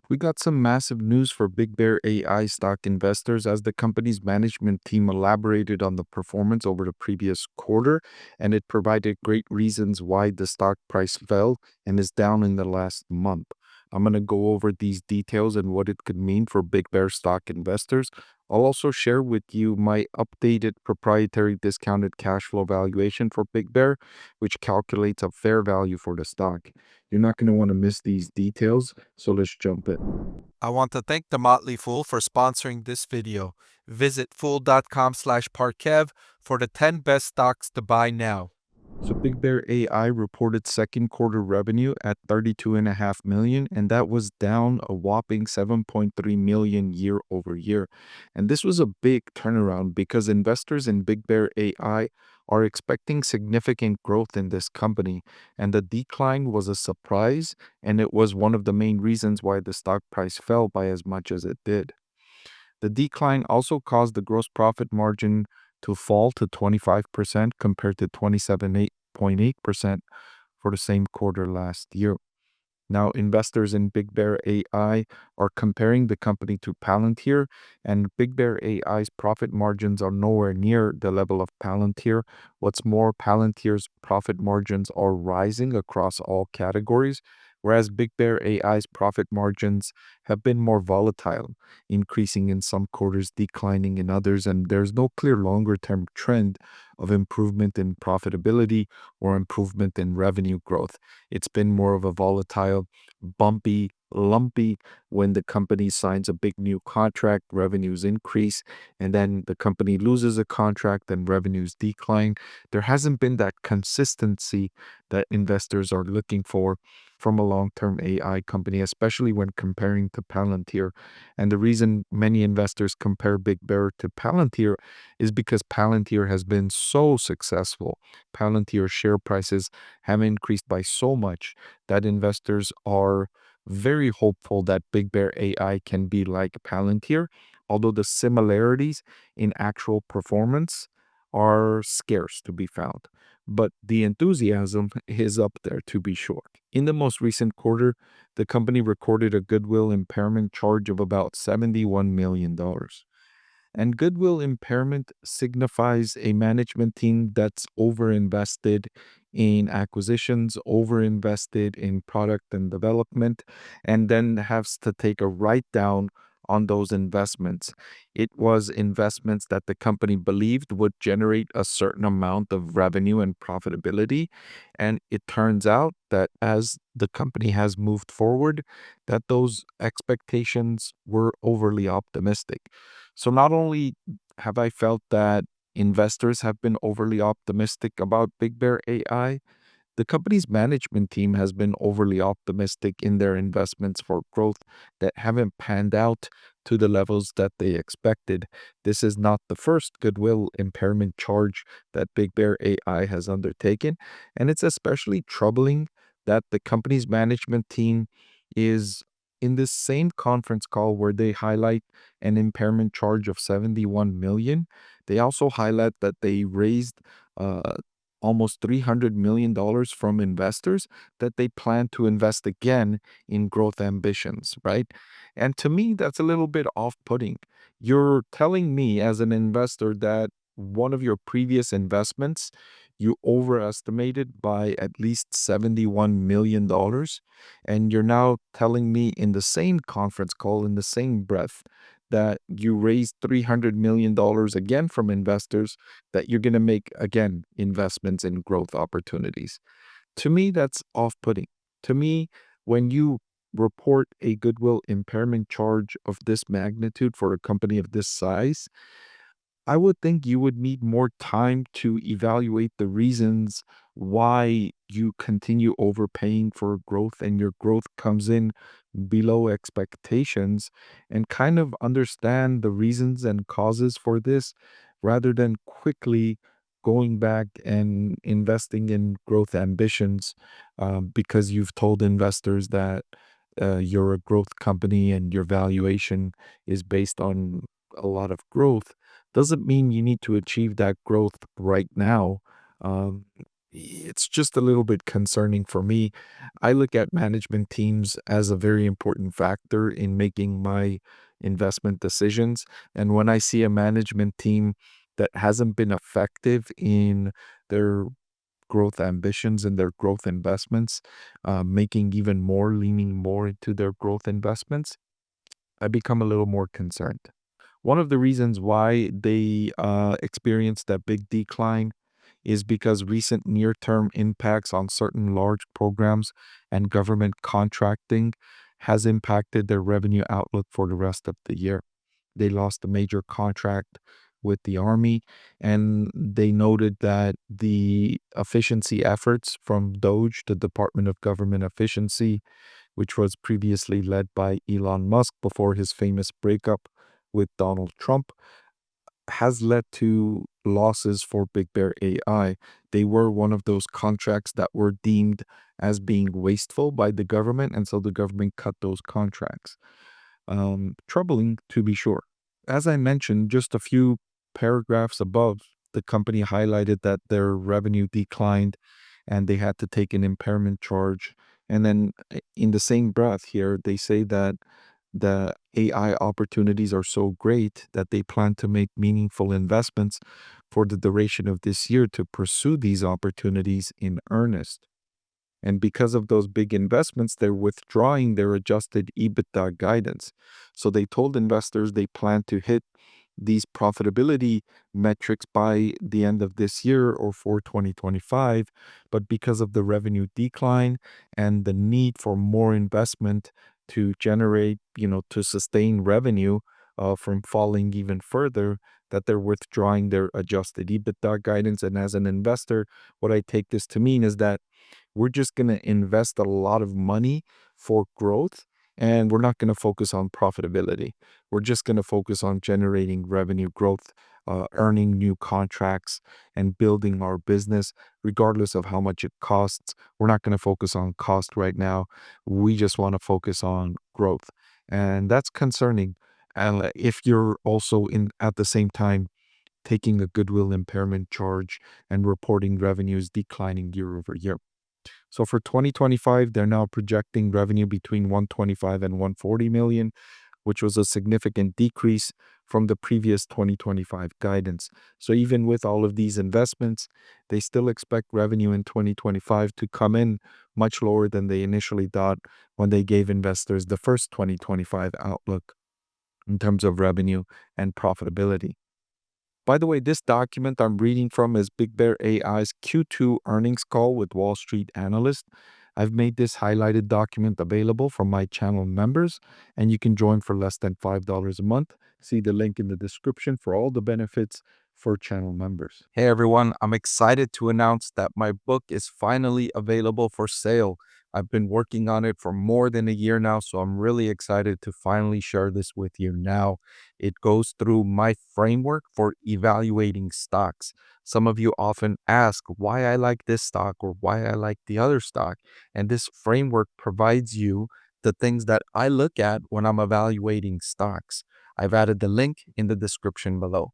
We got some massive news for BigBear.ai stock investors as the company's management team elaborated on the performance over the previous quarter, and it provided great reasons why the stock price fell and is down in the last month. I'm going to go over these details and what it could mean for Big Bear stock investors. I'll also share with you my updated proprietary discounted cash flow valuation for Big Bear, which calculates a fair value for the stock. You're not going to want to miss these details, so let's jump in. I want to thank The Motley Fool for sponsoring this video. Visit fool.com/parkev for the 10 best stocks to buy now. So Big Bear AI reported second quarter revenue at 32.5 million, and that was down a whopping 7.3 million year over year. And this was a big turnaround because investors in Big Bear AI are expecting significant growth in this company, and the decline was a surprise, and it was one of the main reasons why the stock price fell by as much as it did. The decline also caused the gross profit margin to fall to 25% compared to 27.8% for the same quarter last year. Now, investors in Big Bear AI are comparing the company to Palantir, and Big Bear AI's profit margins are nowhere near the level of Palantir. What's more, Palantir's profit margins are rising across all categories, whereas Big Bear AI's profit margins have been more volatile, increasing in some quarters, declining in others, and there's no clear longer-term trend of improvement in profitability or improvement in revenue growth. It's been more of a volatile, bumpy, lumpy. When the company signs a big new contract, revenues increase, and then the company loses a contract and revenues decline. There hasn't been that consistency that investors are looking for from a long-term AI company, especially when comparing to Palantir. And the reason many investors compare Big Bear to Palantir is because Palantir has been so successful. Palantir share prices have increased by so much that investors are very hopeful that Big Bear AI can be like Palantir, although the similarities in actual performance are scarce to be found. But the enthusiasm is up there to be sure. In the most recent quarter, the company recorded a Goodwill impairment charge of about $71 million. And goodwill impairment signifies a management team that's overinvested in acquisitions, overinvested in product and development, and then has to take a write down on those investments. It was investments that the company believed would generate a certain amount of revenue and profitability. And it turns out that as the company has moved forward, that those expectations were overly optimistic. So not only have I felt that investors have been overly optimistic about Big Bear AI, the company's management team has been overly optimistic in their investments for growth that haven't panned out to the levels that they expected. This is not the first goodwill impairment charge that Big Bear AI has undertaken, and it's especially troubling that the company's management team is in this same conference call where they highlight an impairment charge of 71 million. They also highlight that they raised uh, almost $300 million from investors that they plan to invest again in growth ambitions, right? And to me, that's a little bit off-putting. You're telling me as an investor that one of your previous investments, you overestimated by at least $71 million. And you're now telling me in the same conference call, in the same breath, that you raised $300 million again from investors that you're going to make again investments in growth opportunities. To me, that's off putting. To me, when you report a goodwill impairment charge of this magnitude for a company of this size, I would think you would need more time to evaluate the reasons why you continue overpaying for growth and your growth comes in below expectations and kind of understand the reasons and causes for this rather than quickly going back and investing in growth ambitions because you've told investors that you're a growth company and your valuation is based on a lot of growth doesn't mean you need to achieve that growth right now. Um, It's just a little bit concerning for me. I look at management teams as a very important factor in making my investment decisions. And when I see a management team that hasn't been effective in their growth ambitions and their growth investments, making even more, leaning more into their growth investments, I become a little more concerned. One of the reasons why they experienced that big decline is because recent near term impacts on certain large programs and government contracting has impacted their revenue outlook for the rest of the year. They lost a major contract with the Army, and they noted that the efficiency efforts from DOGE, the Department of Government Efficiency, which was previously led by Elon Musk before his famous breakup with Donald Trump, has led to losses for Big Bear AI. They were one of those contracts that were deemed as being wasteful by the government, and so the government cut those contracts. Troubling to be sure. As I mentioned, just a few paragraphs above, the company highlighted that their revenue declined and they had to take an impairment charge. And then in the same breath here, they say that the AI opportunities are so great that they plan to make meaningful investments for the duration of this year to pursue these opportunities in earnest. And because of those big investments, they're withdrawing their adjusted EBITDA guidance. So they told investors they plan to hit these profitability metrics by the end of this year or for 2025. But because of the revenue decline and the need for more investment to generate, to sustain revenue from falling even further, that they're withdrawing their adjusted EBITDA guidance. And as an investor, what I take this to mean is that we're just going to invest a lot of money for growth and we're not going to focus on profitability. We're just going to focus on generating revenue growth, earning new contracts, and building our business, regardless of how much it costs. We're not going to focus on cost right now. We just want to focus on growth. And that's concerning. And if you're also in at the same time taking a goodwill impairment charge and reporting revenues declining year over year. So for 2025, they're now projecting revenue between 125 and 140 million, which was a significant decrease from the previous 2025 guidance. So even with all of these investments, they still expect revenue in 2025 to come in much lower than they initially thought when they gave investors the first 2025 outlook in terms of revenue and profitability. By the way, this document I'm reading from is Big Bear AI's Q2 earnings call with Wall Street analyst. I've made this highlighted document available for my channel members, and you can join for less than $5 a month. See the link in the description for all the benefits for channel members. Hey everyone, I'm excited to announce that my book is finally available for sale. I've been working on it for more than a year now, so I'm really excited to finally share this with you now. It goes through my framework for evaluating stocks. Some of you often ask why I like this stock or why I like the other stock. And this framework provides you the things that I look at when I'm evaluating stocks. I've added the link in the description below.